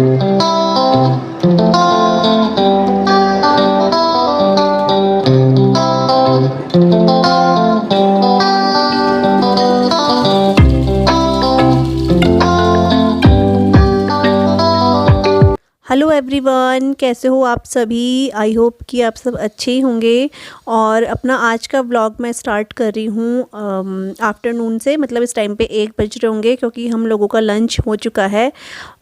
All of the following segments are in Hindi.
हेलो एवरीवन, कैसे हो आप सभी। आई होप कि आप सब अच्छे ही होंगे। और अपना आज का व्लॉग मैं स्टार्ट कर रही हूँ आफ्टरनून से, मतलब इस टाइम पे 1 बज रहे होंगे क्योंकि हम लोगों का लंच हो चुका है।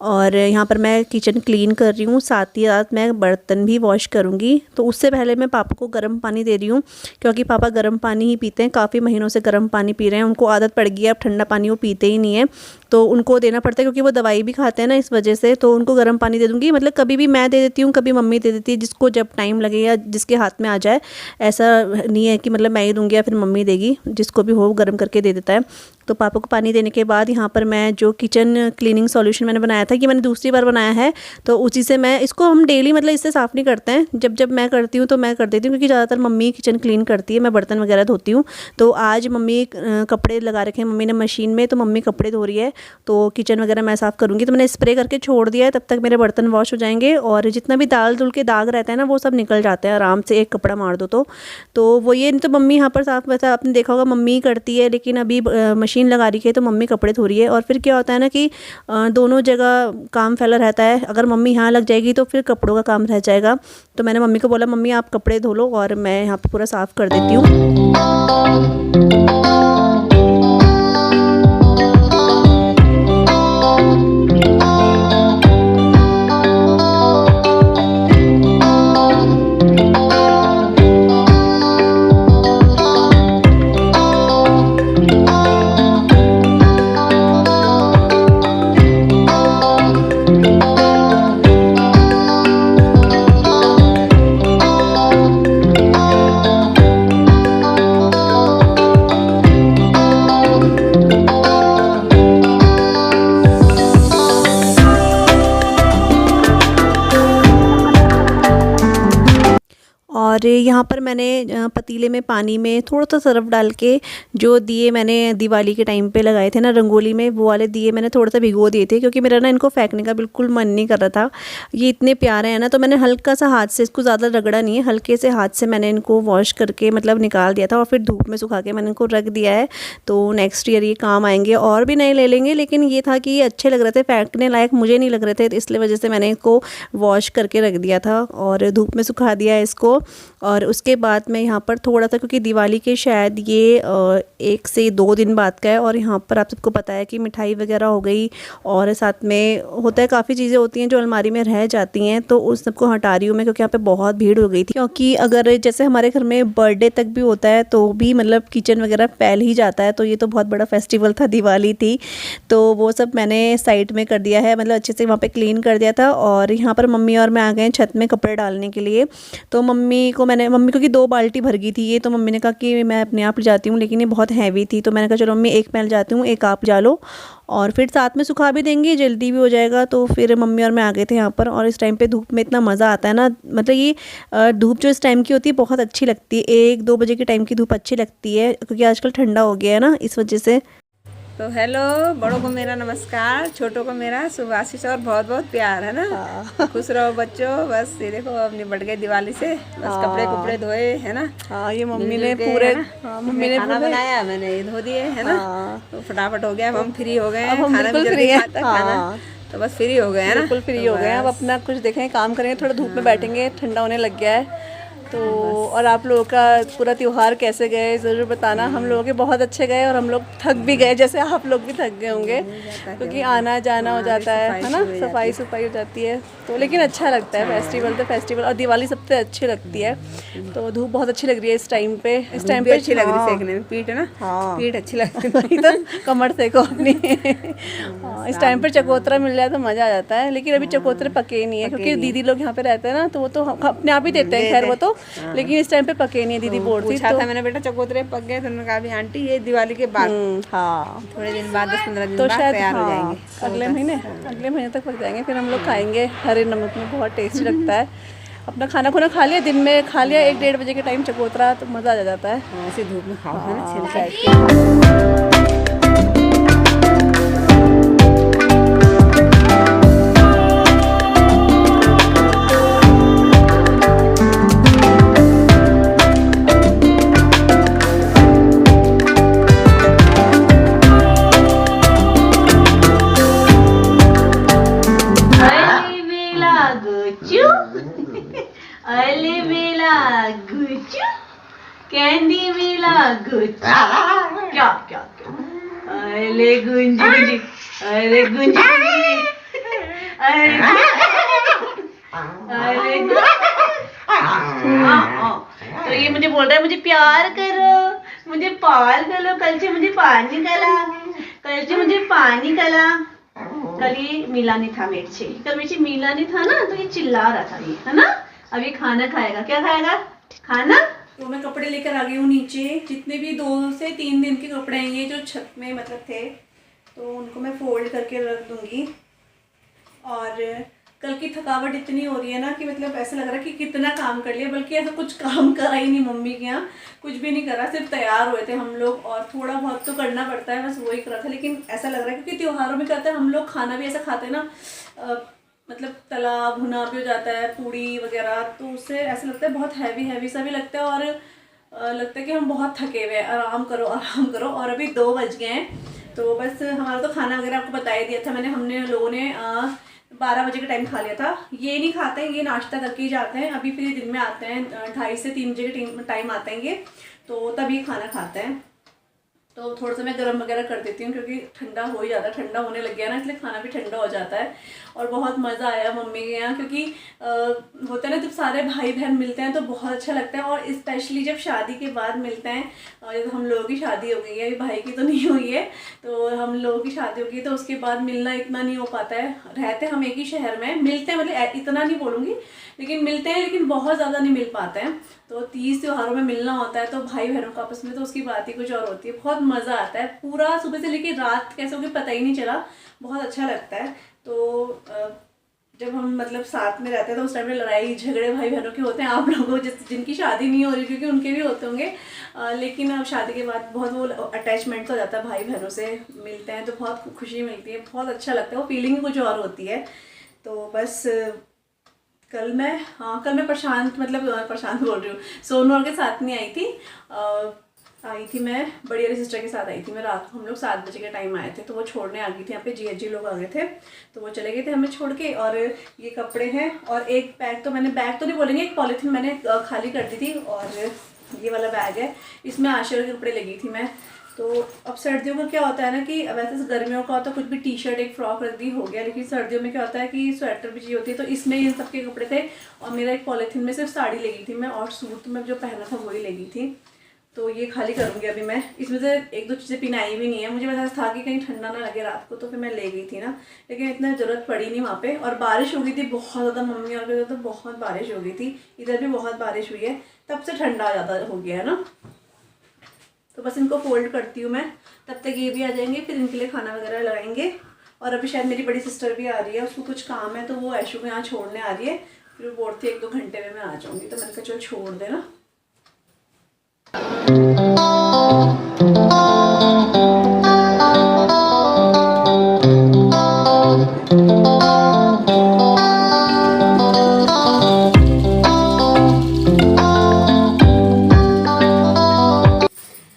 और यहाँ पर मैं किचन क्लीन कर रही हूँ, साथ ही साथ मैं बर्तन भी वॉश करूँगी। तो उससे पहले मैं पापा को गर्म पानी दे रही हूँ क्योंकि पापा गर्म पानी ही पीते हैं, काफ़ी महीनों से गर्म पानी पी रहे हैं। उनको आदत पड़ गई है, अब ठंडा पानी वो पीते ही नहीं है, तो उनको देना पड़ता है क्योंकि वो दवाई भी खाते हैं ना, इस वजह से। तो उनको गर्म पानी दे दूँगी, मतलब कभी भी मैं दे देती हूँ, कभी मम्मी दे देती है, जिसको जब टाइम लगे या जिसके हाथ में आ जाए। ऐसा नहीं है कि मतलब मैं ही दूँगी या फिर मम्मी देगी, जिसको भी हो गर्म करके दे देता है। तो पापा को पानी देने के बाद यहाँ पर मैं जो किचन क्लीनिंग सॉल्यूशन मैंने बनाया था, कि मैंने दूसरी बार बनाया है, तो उसी से मैं इसको, हम डेली मतलब इससे साफ़ नहीं करते हैं, जब जब मैं करती हूँ तो मैं कर देती हूँ क्योंकि ज़्यादातर मम्मी किचन क्लीन करती है, मैं बर्तन वगैरह धोती हूँ। तो आज मम्मी कपड़े लगा रखे हैं मम्मी ने मशीन में, तो मम्मी कपड़े धो रही है, तो किचन वगैरह मैं साफ़ करूँगी। तो मैंने स्प्रे करके छोड़ दिया है, तब तक मेरे बर्तन वॉश हो जाएंगे और जितना भी दाल धुल के दाग रहता है ना, वो सब निकल जाते हैं आराम से, एक कपड़ा मार दो तो वो ये नहीं। तो मम्मी यहाँ पर साफ़, वैसा आपने देखा होगा मम्मी करती है, लेकिन अभी मशीन लगा रही है तो मम्मी कपड़े धो रही है। और फिर क्या होता है ना कि दोनों जगह काम फैला रहता है। अगर मम्मी यहाँ लग जाएगी तो फिर कपड़ों का काम रह जाएगा। तो मैंने मम्मी को बोला, मम्मी आप कपड़े धो लो और मैं यहाँ पे पूरा साफ़ कर देती हूँ। और यहाँ पर मैंने पतीले में पानी में थोड़ा सा सरफ डाल के, जो दिए मैंने दिवाली के टाइम पे लगाए थे ना रंगोली में, वो वाले दिए मैंने थोड़ा सा भिगो दिए थे क्योंकि मेरा ना इनको फेंकने का बिल्कुल मन नहीं कर रहा था। ये इतने प्यारे हैं ना, तो मैंने हल्का सा हाथ से, इसको ज़्यादा रगड़ा नहीं है, हल्के से हाथ से मैंने इनको वॉश करके मतलब निकाल दिया था और फिर धूप में सुखा के मैंने इनको रख दिया है। तो नेक्स्ट ईयर ये काम आएंगे, और भी नए ले लेंगे, लेकिन ये था कि ये अच्छे लग रहे थे, फेंकने लायक मुझे नहीं लग रहे थे, इसलिए वजह से मैंने इनको वॉश करके रख दिया था और धूप में सुखा दिया है इसको। और उसके बाद मैं यहाँ पर थोड़ा सा, क्योंकि दिवाली के शायद ये 1 से 2 दिन बाद का है, और यहाँ पर आप सबको पता है कि मिठाई वगैरह हो गई और साथ में होता है, काफ़ी चीज़ें होती हैं जो अलमारी में रह जाती हैं, तो उस सबको हटा रही हूँ मैं क्योंकि यहाँ पे बहुत भीड़ हो गई थी। क्योंकि अगर जैसे हमारे घर में बर्थडे तक भी होता है तो भी मतलब किचन वगैरह फैल ही जाता है, तो ये तो बहुत बड़ा फेस्टिवल था, दिवाली थी, तो वो सब मैंने साइड में कर दिया है, मतलब अच्छे से वहाँ पर क्लीन कर दिया था। और यहाँ पर मम्मी और मैं आ गए छत में कपड़े डालने के लिए। तो मम्मी क्योंकि 2 बाल्टी भर गई थी ये, तो मम्मी ने कहा कि मैं अपने आप ले जाती हूँ, लेकिन ये बहुत हैवी थी, तो मैंने कहा चलो मम्मी, एक मैं ले जाती हूँ, एक आप जा लो, और फिर साथ में सुखा भी देंगे, जल्दी भी हो जाएगा। तो फिर मम्मी और मैं आ गए थे यहाँ पर। और इस टाइम पे धूप में इतना मज़ा आता है ना, मतलब ये धूप जो इस टाइम की होती है बहुत अच्छी लगती है, 1-2 बजे के टाइम की धूप अच्छी लगती है क्योंकि आजकल ठंडा हो गया है ना, इस वजह से। तो हेलो, बड़ों को मेरा नमस्कार, छोटों को मेरा शुभ आशीष और बहुत बहुत प्यार, है ना। हाँ। खुश रहो बच्चों। बस ये देखो अब निपट गए दिवाली से, बस हाँ। कपड़े कुपड़े धोए, है ना। हाँ, ये मम्मी ने पूरे, मम्मी ने खाना बनाया, मैंने ये धो दिए, है ना। तो फटाफट हो गया, अब हम फ्री हो गए हैं, खाना भी जल्दी खाता खाना, तो बस फ्री हो गए हैं ना, बिल्कुल फ्री हो गए हैं। अब अपना कुछ देखेंगे, काम करेंगे, थोड़ा धूप में बैठेंगे, ठंडा होने लग गया है तो। और आप लोगों का पूरा त्यौहार कैसे गए ज़रूर बताना। हम लोगों के बहुत अच्छे गए और हम लोग थक भी गए, जैसे आप लोग भी थक गए होंगे क्योंकि आना जाना हो जाता है ना, सफाई हो जाती है, तो लेकिन अच्छा लगता है। फेस्टिवल तो फेस्टिवल, और दिवाली सबसे अच्छी लगती है। तो धूप बहुत अच्छी लग रही है इस टाइम पे, अच्छी लग रही है सेकने में, पीठ है ना, पीठ अच्छी लगती है तो कमर सेको अपनी। इस टाइम पर चकोतरा मिल जाए तो मज़ा आ जाता है, लेकिन अभी चकोतरे पके नहीं है क्योंकि दीदी लोग यहाँ पे रहते हैं ना, तो वो तो अपने आप ही देते हैं, खैर वो तो, लेकिन इस टाइम पे पके नहीं है। दीदी बोल रही थी, मैंने बेटा चकोतरे पक गए, तो उन्होंने कहा भी आंटी ये दिवाली के बाद, हाँ थोड़े दिन बाद, 10-15 दिन तो शायद तैयार हो जाएंगे, अगले महीने तक पक जाएंगे, फिर हम लोग खाएंगे हरे नमक में, बहुत टेस्टी लगता है। अपना खाना खुना खा लिया, दिन में खा लिया 1-1:30 बजे के टाइम चकोतरा, तो मज़ा आ जाता है। ऐसे धूप में खाओ, है ना, छिलका। अले बेला गुच्चू कैंडी बेला गुच्चू क्या क्या क्या अले गुंजी गुंजी अरे गुंजी अरे तो ये मुझे बोल रहा है मुझे प्यार करो, मुझे पाल करो, कल से मुझे पानी कला, कल से मुझे पानी कला। कल ये मिला नहीं था मेरे से, कल मेरे से मिला नहीं था ना, तो ये चिल्ला रहा था ये, है ना। अब ये खाना खाएगा, क्या खाएगा? खाना। तो मैं कपड़े लेकर आ गई हूँ नीचे, जितने भी 2 से 3 दिन के कपड़े हैं ये जो छत में मतलब थे, तो उनको मैं फोल्ड करके रख दूँगी। और कल की थकावट इतनी हो रही है ना कि मतलब ऐसा लग रहा है कि कितना काम कर लिया, बल्कि ऐसा कुछ काम करा ही नहीं मम्मी के यहाँ, कुछ भी नहीं करा, सिर्फ तैयार हुए थे हम लोग और थोड़ा बहुत तो करना पड़ता है, बस वही करा था। लेकिन ऐसा लग रहा है क्योंकि त्योहारों में क्या होता है, हम लोग खाना भी ऐसा खाते हैं ना, मतलब तला भुना भी हो जाता है, पूड़ी वगैरह, तो उससे ऐसा लगता है बहुत हैवी सा भी लगता है और लगता है कि हम बहुत थके हुए हैं, आराम करो आराम करो। और अभी 2 बज गए हैं, तो बस हमारा तो खाना वगैरह आपको बता ही दिया था मैंने, हमने लोगों ने 12 बजे का टाइम खा लिया था। ये नहीं खाते हैं, ये नाश्ता करके ही जाते हैं, अभी फिर दिन में आते हैं 2:30 से 3 बजे के टाइम आते हैं ये, तो तभी खाना खाते हैं। तो थोड़ा सा मैं गर्म वगैरह कर देती हूँ क्योंकि ठंडा हो ही जाता है, ठंडा होने लग गया ना, इसलिए खाना भी ठंडा हो जाता है। और बहुत मज़ा आया मम्मी के यहाँ, क्योंकि होता है ना जब सारे भाई बहन मिलते हैं तो बहुत अच्छा लगता है, और स्पेशली जब शादी के बाद मिलते हैं। जब हम लोगों की शादी हो गई है, भाई की तो नहीं हुई है, तो हम लोगों की शादी हो गई तो उसके बाद मिलना इतना नहीं हो पाता है। रहते हम एक ही शहर में, मिलते हैं मतलब इतना नहीं बोलूँगी, लेकिन मिलते हैं, लेकिन बहुत ज़्यादा नहीं मिल पाते हैं। तो 30 त्योहारों में मिलना होता है तो भाई बहनों का आपस में, तो उसकी बात ही कुछ और होती है, बहुत मज़ा आता है। पूरा सुबह से लेकर रात कैसे हो गई पता ही नहीं चला, बहुत अच्छा लगता है। तो जब हम मतलब साथ में रहते हैं तो उस टाइम में लड़ाई झगड़े भाई बहनों के होते हैं। आप लोगों को जिनकी शादी नहीं हो रही, क्योंकि उनके भी होते होंगे, लेकिन अब शादी के बाद बहुत वो अटैचमेंट हो जाता है, भाई बहनों से मिलते हैं तो बहुत खुशी मिलती है, बहुत अच्छा लगता है, वो फीलिंग कुछ और होती है। तो बस कल मैं प्रशांत बोल रही हूँ, सोनू और के साथ नहीं आई थी, आई थी मैं बड़ी वाली सिस्टर के साथ आई थी मैं। रात को हम लोग 7 बजे के टाइम आए थे, तो वो छोड़ने आ गई थी, यहाँ पे जी लोग आ गए थे, तो वो चले गए थे हमें छोड़ के। और ये कपड़े हैं, और एक बैग तो मैंने, बैग तो नहीं बोलेंगे, एक पॉलीथीन मैंने खाली कर दी थी, और ये वाला बैग है, इसमें आशर के कपड़े लगी थी मैं। तो अब सर्दियों का क्या होता है ना कि वैसे गर्मियों का होता है कुछ भी टी शर्ट एक फ्रॉक रख दी हो गया, लेकिन सर्दियों में क्या होता है कि स्वेटर भी चाहिए होती है, तो इसमें इन सब के कपड़े थे। और मेरा एक पॉलीथीन में सिर्फ साड़ी लगी थी मैं, और सूट में जो पहना था वही लगी थी। तो ये खाली करूँगी अभी मैं। इसमें से 1-2 चीज़ें पिनाई भी नहीं है, मुझे वैसा था कि कहीं ठंडा ना लगे रात को, तो फिर मैं ले गई थी ना, लेकिन इतना ज़रूरत पड़ी नहीं वहाँ पे। और बारिश हो गई थी बहुत ज़्यादा, मम्मी और के तो बहुत बारिश हो गई थी, इधर भी बहुत बारिश हुई है, तब से ठंडा ज़्यादा हो गया है ना। तो बस इनको फोल्ड करती हूँ मैं, तब तक ये भी आ जाएंगे, फिर इनके लिए खाना वगैरह लगाएंगे। और अभी शायद मेरी बड़ी सिस्टर भी आ रही है, उसको कुछ काम है तो वो ऐशू को यहाँ छोड़ने आ रही है, फिर वो बोलती है 1-2 घंटे में मैं आ जाऊँगी, तो मैंने कहा चलो छोड़ देना।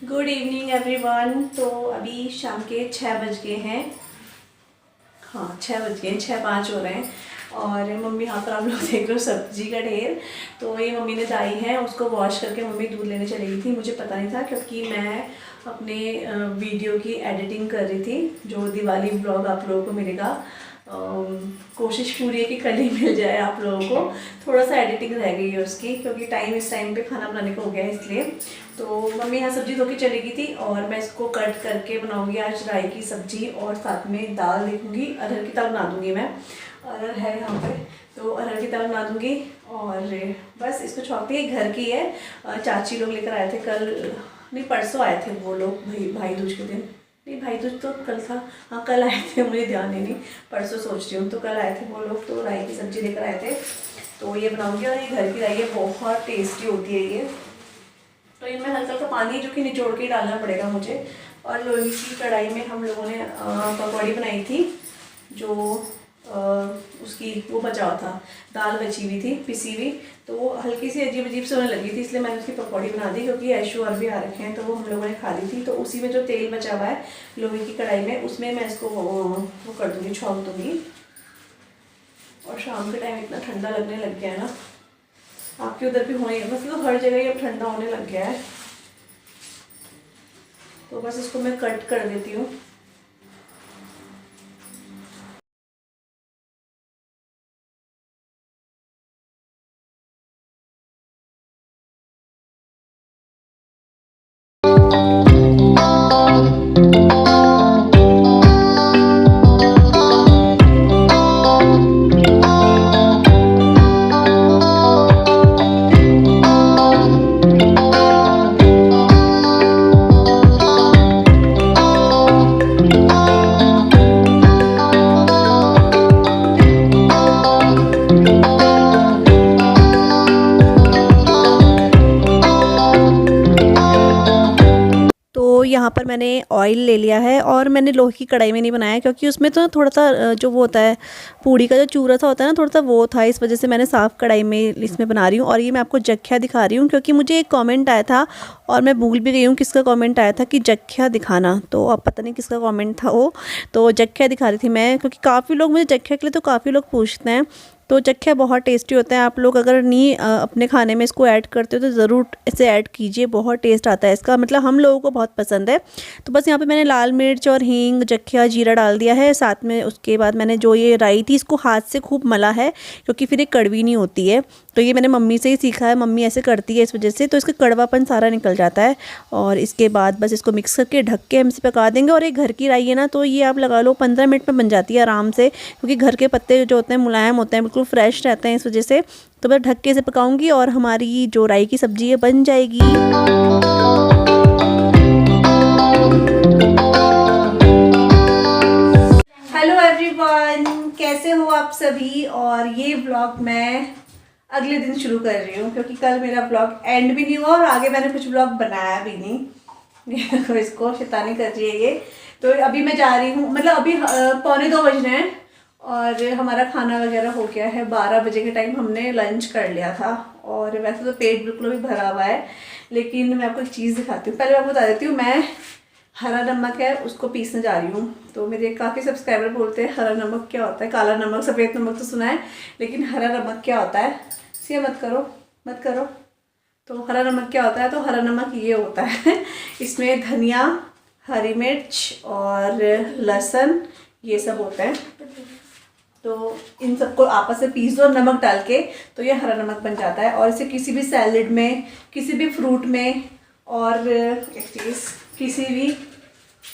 Good evening everyone. तो अभी शाम के 6 बज गए हैं, हाँ 6 बज गए, 6:05 हो रहे हैं। और मम्मी यहाँ पर आप लोग देख रहे हो सब्जी का ढेर, तो ये मम्मी ने दाई है, उसको वॉश करके मम्मी दूध लेने चली गई थी। मुझे पता नहीं था क्योंकि मैं अपने वीडियो की एडिटिंग कर रही थी, जो दिवाली ब्लॉग आप लोगों को मिलेगा। कोशिश पूरी है कि कल ही मिल जाए आप लोगों को, थोड़ा सा एडिटिंग रह गई है उसकी, क्योंकि टाइम इस टाइम पे खाना बनाने का हो गया है इसलिए। तो मम्मी यहाँ सब्जी धो के चली गई थी, और मैं इसको कट करके बनाऊंगी आज राई की सब्जी, और साथ में दाल देखूंगी, अरहर की दाल बना दूंगी मैं, अरहर है यहाँ पे, तो अरहर की दाल बना दूंगी। और बस इसको छोंकते, घर की है, चाची लोग लेकर आए थे कल, नहीं परसों आए थे वो लोग, भाई दूज के दिन, नहीं भाई दूज तो कल था, हाँ कल आए थे, मुझे ध्यान ही नहीं, परसों सोच रही हूँ, तो कल आए थे वो लोग, तो राई की सब्ज़ी लेकर आए थे, तो ये बनाऊंगी। और ये घर की राई है, बहुत टेस्टी होती है ये। तो इनमें हल्का सा पानी जो कि निचोड़ के डालना पड़ेगा मुझे। और लोहे की कढ़ाई में हम लोगों ने पकौड़ी बनाई थी, जो उसकी वो बचा हुआ था, दाल बची हुई थी पिसी हुई, तो वो हल्की सी अजीब से होने लगी थी, इसलिए मैंने उसकी पकौड़ी बना दी, क्योंकि ऐशू और भी आ रखे हैं, तो वो हम लोगों ने खा ली थी। तो उसी में जो तेल बचा हुआ है लोहे की कढ़ाई में, उसमें मैं इसको वो कर दूँगी, छोंक दूँगी। और शाम के टाइम इतना ठंडा लगने लग गया है ना, आपके उधर भी होने बस, तो हर जगह ये ठंडा होने लग गया है। तो बस इसको मैं कट कर देती हूँ। तो यहाँ पर मैंने ऑयल ले लिया है और मैंने लोहे की कढ़ाई में नहीं बनाया क्योंकि उसमें तो थोड़ा सा जो वो होता है पूड़ी का जो चूरा सा होता है ना, थोड़ा सा वो था, इस वजह से मैंने साफ़ कढ़ाई में इसमें बना रही हूँ। और ये मैं आपको जख्या दिखा रही हूँ क्योंकि मुझे एक कमेंट आया था और मैं भूल भी गई हूँ किसका कमेंट आया था कि जख्या दिखाना, तो अब पता नहीं किसका कमेंट था वो। तो जख्या दिखा रही थी मैं क्योंकि काफ़ी लोग मुझे जख्या के लिए तो काफ़ी लोग पूछते हैं। तो जख्या बहुत टेस्टी होता है। आप लोग अगर नहीं अपने खाने में इसको ऐड करते हो तो ज़रूर इसे ऐड कीजिए, बहुत टेस्ट आता है इसका, मतलब हम लोगों को बहुत पसंद है। तो बस यहाँ पे मैंने लाल मिर्च और हींग, जख्या, जीरा डाल दिया है साथ में। उसके बाद मैंने जो ये राई थी इसको हाथ से खूब मला है क्योंकि फिर ये कड़वी नहीं होती है। तो ये मैंने मम्मी से ही सीखा है, मम्मी ऐसे करती है इस वजह से, तो इसका कड़वापन सारा निकल जाता है। और इसके बाद बस इसको मिक्स करके ढक के हम इसे पका देंगे। और ये घर की राई है ना, तो ये आप लगा लो 15 मिनट में बन जाती है आराम से, क्योंकि घर के पत्ते जो होते हैं मुलायम होते हैं, बिल्कुल फ्रेश रहते हैं इस वजह से। तो मैं ढक के से पकाऊंगी और हमारी जो राई की सब्ज़ी है बन जाएगी। हेलो एवरीवन, कैसे हो आप सभी। और ये व्लॉग मैं अगले दिन शुरू कर रही हूँ क्योंकि कल मेरा व्लॉग एंड भी नहीं हुआ और आगे मैंने कुछ व्लॉग बनाया भी नहीं। तो इसको शैतानी कर रही है ये। तो अभी मैं जा रही हूँ, मतलब अभी 1:45 बज रहे हैं और हमारा खाना वगैरह हो गया है। 12 बजे के टाइम हमने लंच कर लिया था और वैसे तो पेट बिल्कुल भी भरा हुआ है। लेकिन मैं आपको एक चीज़ दिखाती हूँ, पहले मैं आपको बता देती हूँ। मैं हरा नमक है उसको पीसने जा रही हूँ। तो मेरे काफ़ी सब्सक्राइबर बोलते हैं हरा नमक क्या होता है, काला नमक, सफ़ेद नमक तो सुना है, लेकिन हरा नमक क्या होता है। से मत करो मत करो। तो हरा नमक क्या होता है, तो हरा नमक ये होता है इसमें धनिया, हरी मिर्च और लहसुन ये सब होता है। तो इन सबको आपस में पीस दो नमक डाल के, तो ये हरा नमक बन जाता है। और इसे किसी भी सैलेड में, किसी भी फ्रूट में और एक चीज़ किसी भी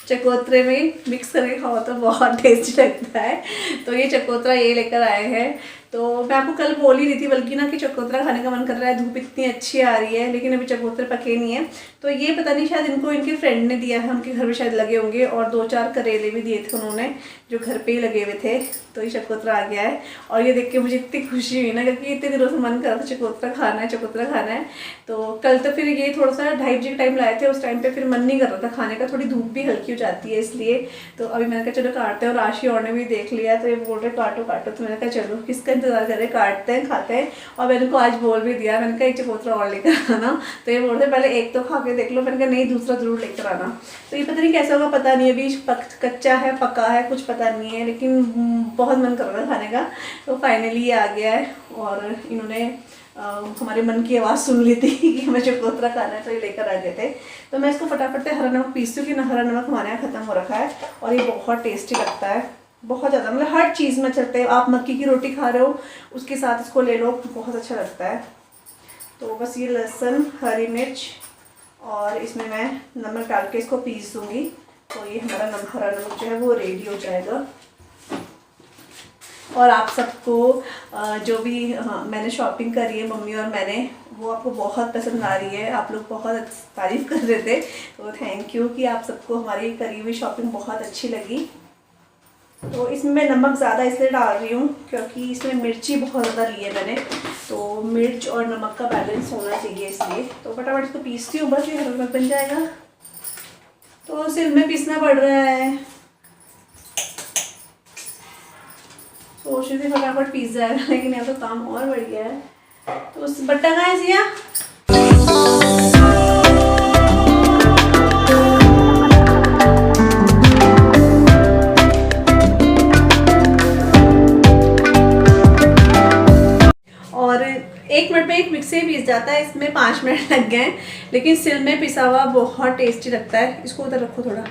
चकोतरे में मिक्स करके खाओ तो बहुत टेस्टी लगता है। तो ये चकोतरा ये लेकर आए हैं। तो मैं आपको कल बोल ही रही थी बल्कि ना कि चकोतरा खाने का मन कर रहा है, धूप इतनी अच्छी आ रही है, लेकिन अभी चकोतरे पके नहीं है। तो ये पता नहीं शायद इनको इनके फ्रेंड ने दिया है, उनके घर में शायद लगे होंगे। और 2-4 करेले भी दिए थे उन्होंने जो घर पे ही लगे हुए थे। तो ये चकोतरा आ गया है और ये देख के मुझे इतनी खुशी हुई ना, क्योंकि इतने दिनों से मन कर रहा था चकोतरा खाना है, चकोतरा खाना है। तो कल तो फिर ये थोड़ा सा 2:30 बजे के टाइम लाए थे, उस टाइम पे फिर मन नहीं कर रहा था खाने का, थोड़ी धूप भी हल्की हो जाती है इसलिए। तो अभी मैंने कहा चलो काटते हैं। और राशि और ने भी देख लिया तो ये बोल रहे काटो काटो। तो मैंने कहा चलो किसका इंतजार कर रहे, काटते हैं खाते हैं। और मैंने को आज बोल भी दिया, मैंने कहा एक चकोतरा और लेकर आना। तो ये बोल रहे पहले एक तो खा के देख लो। मैंने कहा नहीं दूसरा जरूर लेकर आना। तो ये पता नहीं कैसा होगा, पता नहीं, अभी कच्चा है पका है कुछ पता नहीं है, लेकिन बहुत मन कर रहा है खाने का। तो फाइनली ये आ गया है और इन्होंने हमारे मन की आवाज़ सुन ली थी कि हमें चकोतरा खाना है, तो ये लेकर आ गए थे। तो मैं इसको फटाफट से हरा नमक पीसती हूँ कि ना हरा नमक हमारे यहाँ ख़त्म हो रखा है। और ये बहुत टेस्टी लगता है, बहुत ज़्यादा, मतलब हर चीज़ में चलते हैं। आप मक्की की रोटी खा रहे हो उसके साथ इसको ले लो, बहुत अच्छा लगता है। तो बस ये लहसुन, हरी मिर्च और इसमें मैं नमक डाल के इसको पीस दूँगी। तो ये हमारा हरा नमक जो है वो रेडी हो जाएगा। और आप सबको जो भी मैंने शॉपिंग करी है मम्मी और मैंने, वो आपको बहुत पसंद आ रही है। आप लोग बहुत तारीफ़ कर रहे थे, तो थैंक यू कि आप सबको हमारी करी हुई शॉपिंग बहुत अच्छी लगी। तो इसमें मैं नमक ज़्यादा इसलिए डाल रही हूँ क्योंकि इसमें मिर्ची बहुत ज़्यादा ली है मैंने, तो मिर्च और नमक का बैलेंस होना चाहिए इसलिए। तो फटाफट इसको पीसती हूँ, बस ये हरा नमक बन जाएगा। तो सिल में पीसना पड़ रहा है, सोच रही थी फटाफट पीस जाएगा, लेकिन यहाँ तो काम और बढ़ गया है। तो उस बट्टा कहाँ है सिया? और 1 मिनट में एक मिक्सी पीस जाता है, इसमें 5 मिनट लग गए हैं, लेकिन सिल में पिसा हुआ बहुत टेस्टी लगता है। इसको उधर रखो थोड़ा।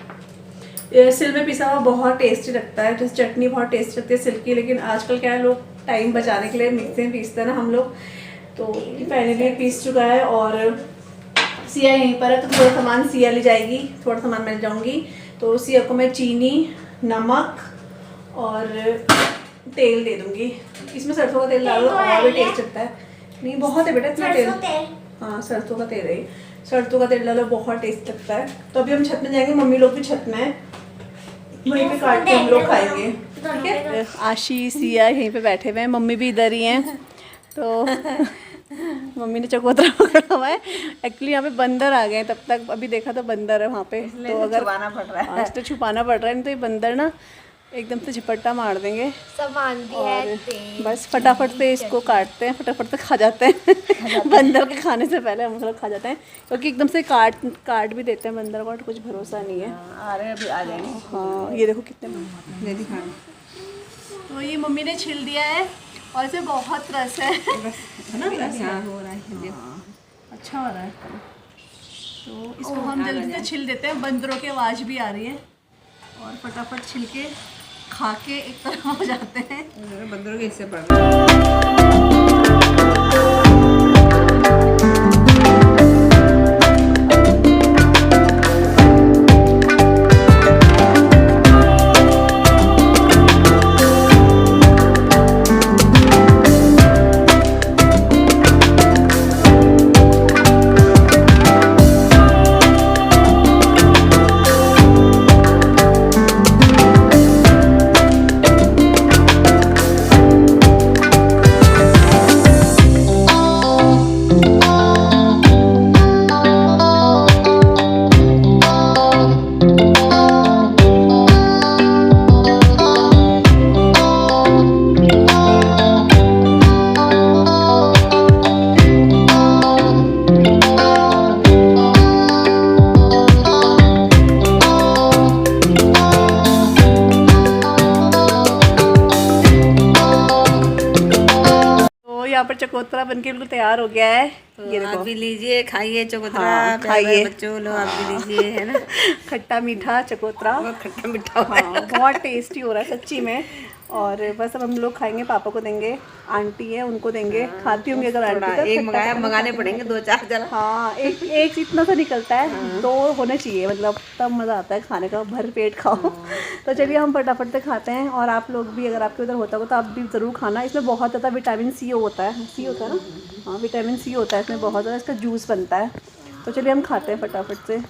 सिल में पिसा हुआ बहुत टेस्टी लगता है, जैसे चटनी बहुत टेस्टी लगती है सिल की, लेकिन आजकल क्या है लोग टाइम बचाने के लिए मिक्सी में पीसते हैं ना हम लोग। तो फाइनली पीस चुका है और सिया यहीं पर है, तो थोड़ा सामान सिया ले जाएगी, थोड़ा सामान मैं ले जाऊँगी। तो सिया को मैं चीनी, नमक और तेल दे दूँगी। इसमें सरसों का तेल डालो और भी टेस्ट लगता है। नहीं बहुत है बेटा इतना तेल। हाँ सरसों का तेल है, सरसों का तेल डालो बहुत टेस्ट लगता है। तो अभी हम छत में जाएंगे, मम्मी लोग भी छत में है, वहीं पे काट के हम लोग खाएंगे, ठीक है। आशीष सिया यहीं पे बैठे हुए हैं, मम्मी भी इधर ही हैं। तो मम्मी ने चकोतरा पकड़ा हुआ है। एक्चुअली यहाँ पे बंदर आ गए हैं, तब तक अभी देखा तो बंदर है वहाँ पे, तो अगर छुपाना पड़ रहा है। आज तो छुपाना पड़ रहा है, नहीं तो ये बंदर ना एकदम से झपट्टा मार देंगे। सामान भी है, बस फटाफट से इसको काटते हैं, फटाफट से खा जाते हैं। बंदर के खाने से पहले हम लोग खा जाते हैं, क्योंकि एकदम से काट भी देते हैं बंदर को, कुछ भरोसा नहीं है। आ रहे अभी आ जाएंगे। हाँ ये देखो कितने तो ये मम्मी ने छिल दिया है और इसे बहुत रस है ना, रस हाँ हो रहा है, अच्छा हो रहा है। तो इसको हम जल्दी से छिल देते हैं, बंदरों की आवाज़ भी आ रही है, और फटाफट छिल के खा के एक तरफ हो जाते हैं। बंदरों के हिस्से पड़ रहे हैं। यहाँ पर चकोतरा बनके बिल्कुल तैयार हो गया है। तो ये देखो, आप भी लीजिए, खाइए चकोतरा। हाँ, खाइए खाइए। बच्चों लो, आप भी लीजिए, है ना। खट्टा मीठा चकोतरा, बहुत खट्टा मीठा हुआ हाँ बहुत टेस्टी हो रहा है सच्ची में। और बस अब हम लोग खाएंगे, पापा को देंगे, आंटी है उनको देंगे, खाती होंगी अगर आंटी तो। एक मंगाने पड़ेंगे 2-4 जरा। हाँ एक इतना सा निकलता है, 2 होने चाहिए, मतलब तब मज़ा आता है खाने का, भर पेट खाओ। तो चलिए हम फटाफट से खाते हैं, और आप लोग भी अगर आपके उधर होता हो तो आप भी ज़रूर खाना। इसमें बहुत ज़्यादा विटामिन सी होता है, सी होता है ना, हाँ विटामिन सी होता है इसमें बहुत ज़्यादा, इसका जूस बनता है। तो चलिए हम खाते हैं फटाफट से।